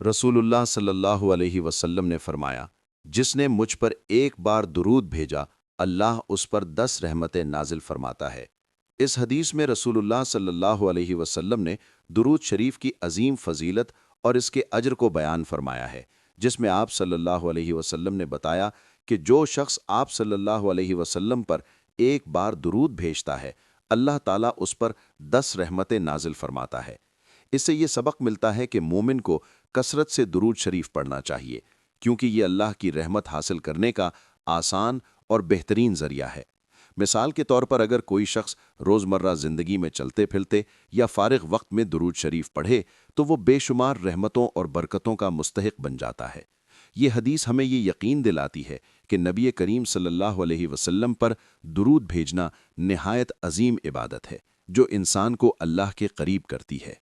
रसूलुल्लाह सल्लल्लाहु अलैहि वसल्लम ने फरमाया, जिसने मुझ पर एक बार दुरूद भेजा, अल्लाह उस पर 10 रहमतें नाजिल फरमाता है। इस हदीस में रसूलुल्लाह सल्लल्लाहु अलैहि वसल्लम ने दुरूद शरीफ की अजीम फजीलत और इसके अजर को बयान फरमाया है, जिसमें आप सल्लल्लाहु अलैहि वसल्लम ने बताया कि जो शख्स आप सल्लल्लाहु अलैहि वसल्लम पर एक बार दुरूद भेजता है, अल्लाह ताला उस पर 10 रहमतें नाजिल फरमाता है। इससे ये सबक मिलता है कि मोमिन को कसरत से दुरूद शरीफ पढ़ना चाहिए, क्योंकि ये अल्लाह की रहमत हासिल करने का आसान और बेहतरीन जरिया है। मिसाल के तौर पर अगर कोई शख्स रोज़मर्रा ज़िंदगी में चलते फिरते या फारिग वक्त में दुरूद शरीफ पढ़े तो वो बेशुमार रहमतों और बरकतों का मुस्तहिक बन जाता है। ये हदीस हमें ये यकीन दिलाती है कि नबी करीम सल्लल्लाहु अलैहि वसल्लम पर दुरूद भेजना निहायत अजीम इबादत है, जो इंसान को अल्लाह के करीब करती है।